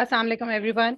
Assalamu alaikum everyone.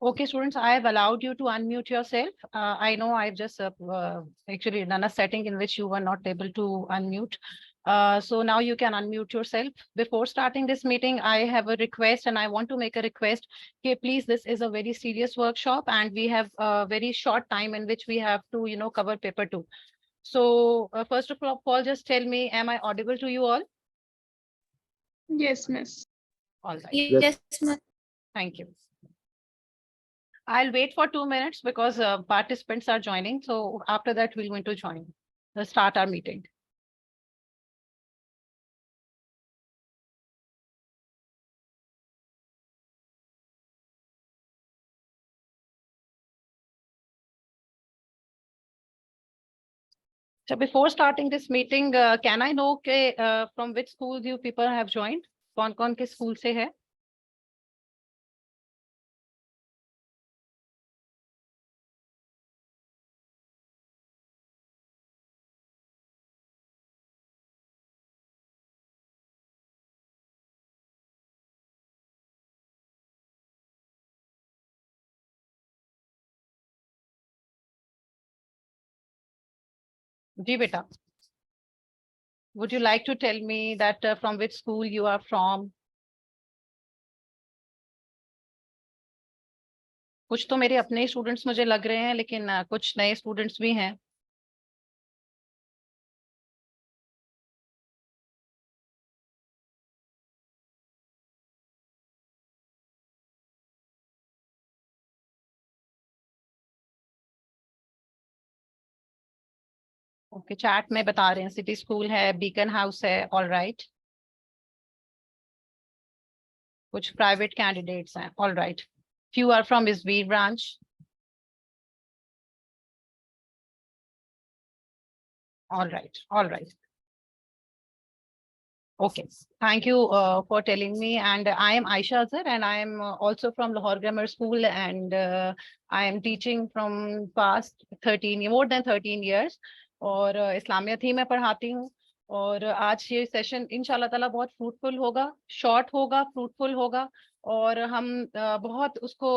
Okay, students, I have allowed you to unmute yourself. I know I've just actually done a setting in which you were not able to unmute. So now you can unmute yourself. Before starting this meeting, I have a request and I want to make a request. Okay, please, this is a very serious workshop and we have a very short time in which we have to, cover paper 2. So first of all, just tell me, am I audible to you all? Yes, miss. All right. Yes, ma'am. Thank you. I'll wait for 2 minutes because participants are joining. So after that, we're going to start our meeting. So before starting this meeting, can I know from which schools you people have joined? कौन-कौन के school से है? जी बेटा. Would you like to tell me that from which school you are from? कुछ तो मेरे अपने students मुझे लग रहे हैं लेकिन कुछ नए स्टूडेंट्स भी हैं. ओके, चैट में बता रहे हैं सिटी स्कूल है, बीकन हाउस है. All right. कुछ प्राइवेट कैंडिडेट्स हैं. All right. Few are from Isveer branch. All right. All right. Okay. Thank you for telling me. And I am Aisha Azhar and I am also from Lahore Grammar School and I am teaching from past more than 13 years. और इस्लामियत ही मैं पढ़ाती हूँ. और आज ये session इंशाल्लाह ताला बहुत फ्रूटफुल होगा, शॉर्ट होगा, फ्रूटफुल होगा. और हम बहुत उसको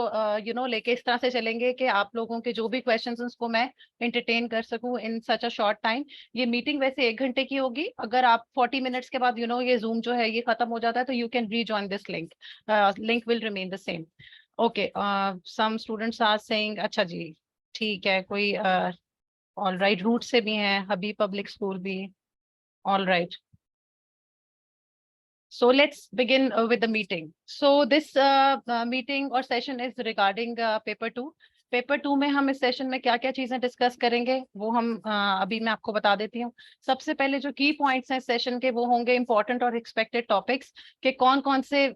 लेके इस तरह से चलेंगे कि आप लोगों के जो भी क्वेश्चंस उसको मैं एंटरटेन कर सकूं इन सच अ शॉर्ट टाइम. ये मीटिंग वैसे 1 घंटे की होगी. अगर आप 40 मिनट्स के बाद ये जूम जो है ये खत्म हो जाता है तो you can rejoin this link. Link will remain the same. Okay, some students are saying अच्छा जी ठीक है. कोई ऑल राइट रूट से भी हैं, हबीब पब्लिक स्कूल भी. All right. So let's begin with the meeting. So this meeting or session is regarding paper 2. Paper 2 में हम इस सेशन में क्या क्या चीजें डिस्कस करेंगे वो हम अभी मैं आपको बता देती हूँ. सबसे पहले जो की पॉइंट्स हैं सेशन के वो होंगे इंपॉर्टेंट और एक्सपेक्टेड टॉपिक्स के कौन कौन से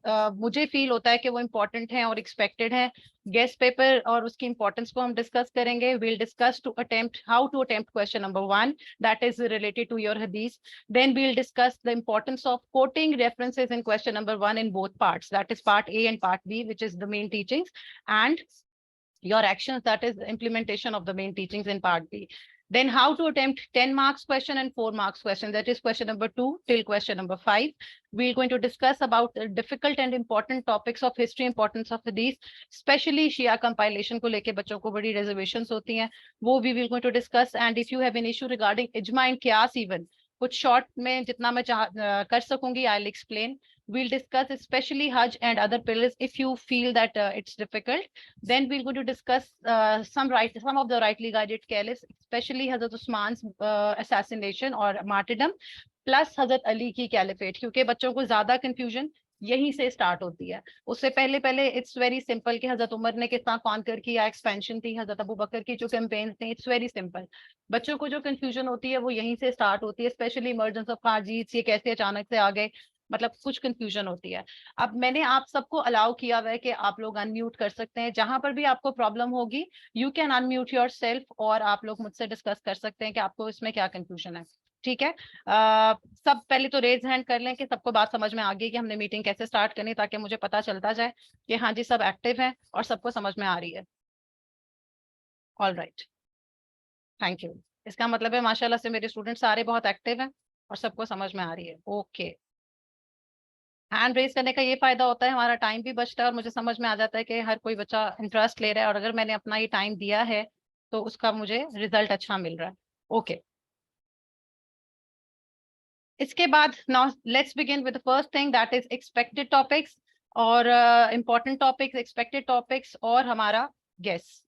मुझे फील होता है कि वो इंपॉर्टेंट हैं और एक्सपेक्टेड हैं. गेस्ट पेपर और उसकी इंपॉर्टेंस को हम डिस्कस करेंगे. We'll discuss to attempt how to attempt question number 1 that is related to your हदीस. Then we'll discuss the importance of quoting references in question number 1 in both parts. That is part A and part B, which is the main teachings, and your actions, that is implementation of the main teachings in part B. Then how to attempt 10 marks question and 4 marks question. That is question number 2 till question number 5. We're going to discuss about the difficult and important topics of history, importance of hadith, especially Shia compilation को लेके बच्चों को बड़ी reservations होती हैं. वो we will going to discuss. And if you have an issue regarding ijma and qiyas even, कुछ short में जितना मैं कर सकूंगी I'll explain. We'll discuss especially Hajj and other pillars if you feel that it's difficult. Then we're going to discuss some of the rightly guided caliphs, especially Hazrat Usman's assassination or martyrdom, plus Hazrat Ali की caliphate, क्योंकि बच्चों को ज्यादा confusion यहीं से start होती है. उससे पहले पहले इट्स वेरी सिंपल कि हजरत उमर ने कितना कॉन्कर किया, एक्सपेंशन थी, हजरत अबू बकर की जो कैंपेन थी. It's very simple. बच्चों को जो कंफ्यूजन होती है वो यहीं से स्टार्ट होती है, स्पेशली इमरजेंस ऑफ हाजीज, ये कैसे अचानक से आ गए. मतलब कुछ कंफ्यूजन होती है। अब मैंने आप सबको अलाउ किया हुआ है कि आप लोग अनम्यूट कर सकते हैं, जहां पर भी आपको प्रॉब्लम होगी you can unmute your self और आप लोग मुझसे डिस्कस कर सकते हैं कि आपको इसमें क्या कंफ्यूजन है। ठीक है, सब पहले तो रेज हैंड कर लें कि सबको बात समझ में आ गई कि हमने मीटिंग कैसे स्टार्ट करनी, ताकि मुझे पता चलता जाए कि हाँ जी सब एक्टिव हैं और सबको समझ में आ रही है। All right, thank you. इसका मतलब है माशाल्लाह से मेरे स्टूडेंट सारे बहुत एक्टिव हैं और सबको समझ में आ रही है। ओके, हैंड रेज करने का ये फायदा होता है हमारा टाइम भी बचता है और मुझे समझ में आ जाता है कि हर कोई बच्चा इंटरेस्ट ले रहा है और अगर मैंने अपना ये टाइम दिया है तो उसका मुझे रिजल्ट अच्छा मिल रहा है। ओके, इसके बाद now let's begin with the first thing that is expected topics और इंपॉर्टेंट टॉपिक्स, एक्सपेक्टेड टॉपिक्स और हमारा गेस।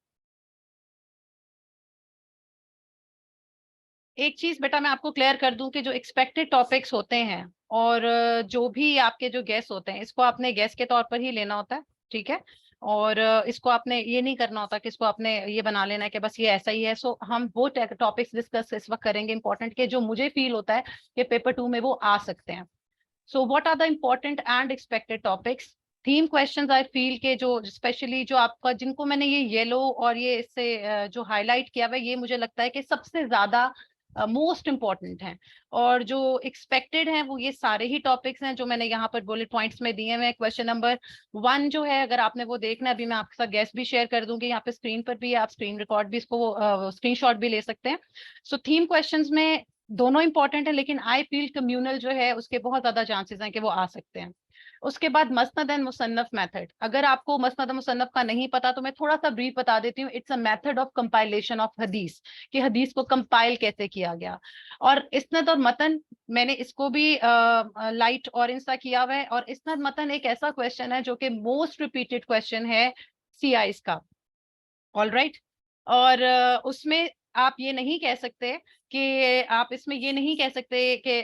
एक चीज बेटा मैं आपको क्लियर कर दूं कि जो एक्सपेक्टेड टॉपिक्स होते हैं और जो भी आपके जो गेस होते हैं इसको आपने गेस के तौर पर ही लेना होता है। ठीक है, और इसको आपने ये नहीं करना होता कि इसको आपने ये बना लेना है कि बस ये ऐसा ही है। सो हम वो टॉपिक्स डिस्कस इस वक्त करेंगे इंपॉर्टेंट के जो मुझे फील होता है कि पेपर 2 में वो आ सकते हैं। So what are the important and expected topics? Theme questions I feel के जो स्पेशली जो आपका जिनको मैंने ये येलो और ये इससे जो हाईलाइट किया हुआ है ये मुझे लगता है कि सबसे ज्यादा मोस्ट इम्पॉर्टेंट हैं। और जो एक्सपेक्टेड हैं वो ये सारे ही टॉपिक्स हैं जो मैंने यहाँ पर बुलेट पॉइंट्स में दिए हुए हैं। क्वेश्चन नंबर 1 जो है, अगर आपने वो देखना है, अभी मैं आपके साथ गेस भी शेयर कर दूंगी यहाँ पे स्क्रीन पर भी, आप स्क्रीन रिकॉर्ड भी इसको स्क्रीनशॉट भी ले सकते हैं। सो थीम क्वेश्चंस में दोनों इंपॉर्टेंट है लेकिन आई फील कम्युनल जो है उसके बहुत ज्यादा चांसेस हैं कि वो आ सकते हैं। उसके बाद मसनद एंड मुसन्नफ मेथड, अगर आपको मसनद मुसन्नफ का नहीं पता तो मैं थोड़ा सा ब्रीफ बता देती हूँ। It's a method of compilation of हदीस, कि हदीस को कंपाइल कैसे किया गया। और इस्नद और मतन मैंने इसको भी लाइट ऑरेंज सा किया हुआ है। और इस्नद मतन एक ऐसा क्वेश्चन है जो कि मोस्ट रिपीटेड क्वेश्चन है सीआईज का। ऑल राइट, और उसमें आप ये नहीं कह सकते कि आप इसमें ये नहीं कह सकते कि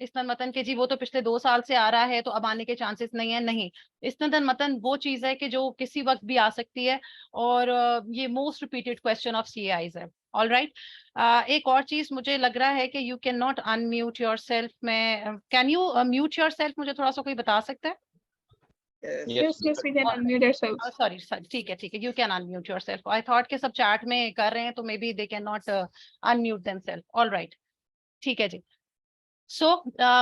इस्नद मतन के जी वो तो पिछले 2 साल से आ रहा है तो अब आने के चांसेस नहीं है। नहीं, इस्नद मतन वो चीज है कि जो किसी वक्त भी आ सकती है और ये मोस्ट रिपीटेड क्वेश्चन ऑफ सीआईज है। ऑल राइट, एक और चीज मुझे लग रहा है कि you can not unmute yourself में, can you mute yourself? मुझे थोड़ा सा कोई बता सकता है? Yes, we can unmute ourselves. Sorry sorry, ठीक है ठीक है, you can unmute yourself. I thought के सब चैट में कर रहे हैं तो may be they can not unmute themselves. All right, ठीक है जी। सो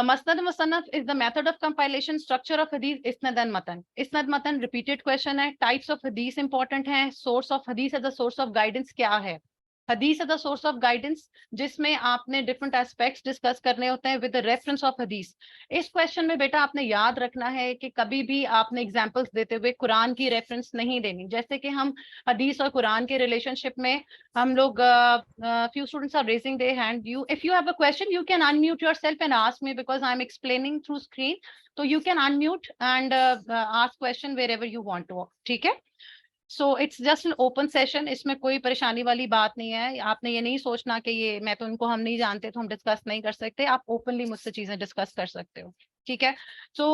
मसनद मुसन्नफ is the method of compilation structure of हदीस इस्नद एंड मतन। इस्नद मतन रिपीटेड क्वेश्चन है। टाइप्स ऑफ हदीस इंपॉर्टेंट है। सोर्स ऑफ हदीस as a source of guidance क्या है? हदीस as a source of guidance जिसमें आपने डिफरेंट एस्पेक्ट्स डिस्कस करने होते हैं विद रेफरेंस ऑफ हदीस। इस क्वेश्चन में बेटा आपने याद रखना है कि कभी भी आपने एग्जांपल्स देते हुए कुरान की रेफरेंस नहीं देनी। जैसे कि हम हदीस और कुरान के रिलेशनशिप में हम लोग few students are raising their hand. You, if you have a question, you can unmute yourself and ask me because I'm explaining through screen. So you can unmute and ask question wherever you want to. ठीक है? So it's just an open session, इसमें कोई परेशानी वाली बात नहीं है। आपने ये नहीं सोचना कि ये मैं तो उनको हम नहीं जानते तो हम डिस्कस नहीं कर सकते। आप ओपनली मुझसे चीजें डिस्कस कर सकते हो। ठीक है, so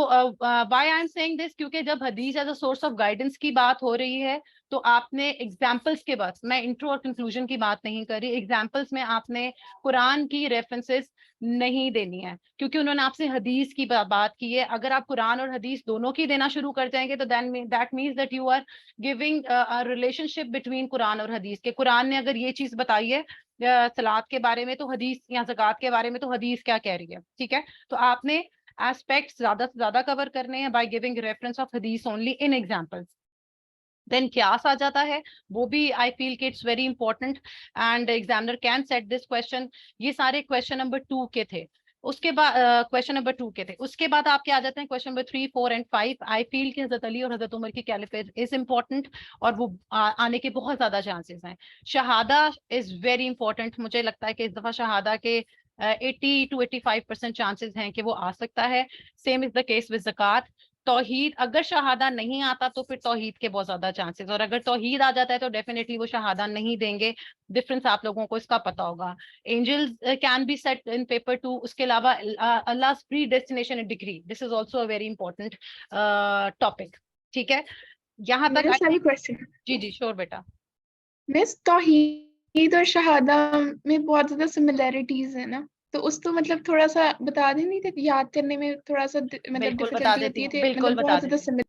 why I am saying this, क्योंकि जब हदीस as a source of guidance की बात हो रही है तो आपने एग्जाम्पल्स के बाद, मैं इंट्रो और कंक्लूजन की बात नहीं कर रही, एग्जाम्पल्स में आपने कुरान की रेफरेंसेस नहीं देनी है क्योंकि उन्होंने आपसे हदीस की बात की है। अगर आप कुरान और हदीस दोनों की देना शुरू कर जाएंगे तो that means that you are giving relationship between कुरान और हदीस के। कुरान ने अगर ये चीज बताई है सलात के बारे में तो हदीस, या ज़कात के बारे में तो हदीस क्या कह रही है। ठीक है, तो आपने एस्पेक्ट्स ज्यादा से ज्यादा कवर करने हैं बाय गिविंग रेफरेंस ऑफ हदीस ओनली इन एग्जांपल्स। देन क्यास आ जाता है, वो भी आई फील कि it's very important and examiner can set this question. ये सारे क्वेश्चन नंबर 2 के थे। उसके बाद क्वेश्चन नंबर 2 के थे, उसके बाद आपके आ जाते हैं question number 3, 4 and 5। I feel कि हजरत अली और हजरत उमर की कैलिफेज इज इंपॉर्टेंट और वो आने के बहुत ज्यादा चांसेस हैं। शहादा इज वेरी इंपॉर्टेंट, मुझे लगता है कि इस दफा शहादा के 80 to 85% चांसेस हैं कि वो आ सकता है। Same is the case with ज़कात। तौहीद, अगर शहादा नहीं आता तो फिर तौहीद के बहुत ज्यादा चांसेस, और अगर तौहीद आ जाता है तो डेफिनेटली वो शहादा नहीं देंगे। डिफरेंस आप लोगों को इसका पता होगा। Angels can be set in paper 2। उसके अलावा Allah predestination in degree, this is also a very important topic. ठीक है, यहाँ तक मेरा सही क्वेश्चन। जी जी श्योर बेटा। मिस तौहीद और शहादा में बहुत ज्यादा सिमिलैरिटीज है ना? तो उसको मतलब थोड़ा सा बता दें, नहीं तो याद करने में थोड़ा सा मतलब बिल्कुल बता डिफिकल्टी देती होती है, हूँ, तो बिल्कुल मतलब बता बहुत ज्यादा देती हूँ। सिमिलर।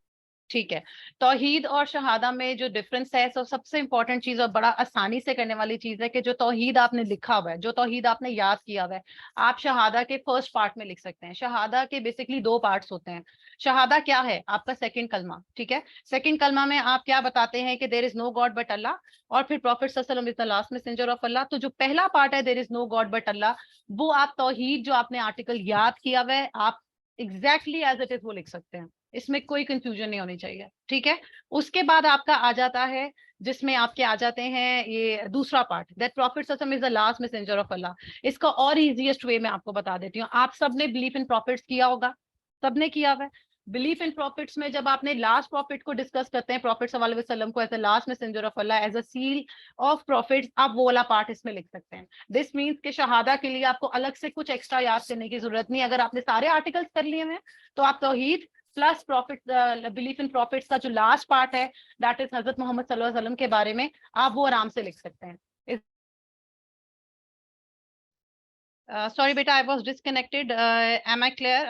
ठीक है। तौहीद और शहादा में जो डिफरेंस है, सबसे इंपॉर्टेंट चीज और बड़ा आसानी से करने वाली चीज है कि जो तौहीद आपने लिखा हुआ है, जो तौहीद आपने याद किया हुआ है, आप शहादा के फर्स्ट पार्ट में लिख सकते हैं। शहादा के बेसिकली दो पार्ट्स होते हैं। शहादा क्या है? आपका सेकंड कलमा, ठीक है। सेकंड कलमा में आप क्या बताते हैं कि there is no god but Allah, और फिर प्रॉफिट सल्लल्लाहु अलैहि वसल्लम is the last messenger of Allah. तो जो पहला पार्ट है there is no god but Allah, वो आप तौहीद जो आपने आर्टिकल याद किया हुआ है, आप एग्जैक्टली एज इट इज वो लिख सकते हैं। इसमें कोई कंफ्यूजन नहीं होनी चाहिए, ठीक है। उसके बाद आपका आ जाता है, जिसमें आपके आ जाते हैं ये दूसरा पार्ट, दैट प्रॉफिट सल्लल्लाहु अलैहि वसल्लम is the last messenger of Allah. इसका और इजीएस्ट वे मैं आपको बता देती हूँ। आप सबने बिलीफ इन प्रॉफिट्स किया होगा, सबने किया हुआ है। बिलीफ इन प्रॉफिट्स में जब आपने लास्ट प्रॉफिट को डिस्कस करते हैं, प्रॉफिट सल्लल्लाहु अलैहि वसल्लम को as the last messenger of अल्लाह, as a seal of prophets, आप वो वाला पार्ट इसमें लिख सकते हैं। दिस मीन्स कि शहादा के लिए आपको अलग से कुछ एक्स्ट्रा याद करने की जरूरत नहीं। अगर आपने सारे आर्टिकल्स कर लिए हैं तो आप तौहीद plus prophet, belief in prophets का जो लास्ट पार्ट है, दैट इज हजरत मोहम्मद सल्लल्लाहु अलैहि वसल्लम के बारे में, आप वो आराम से लिख सकते हैं। सॉरी बेटा, I was disconnected, am I clear?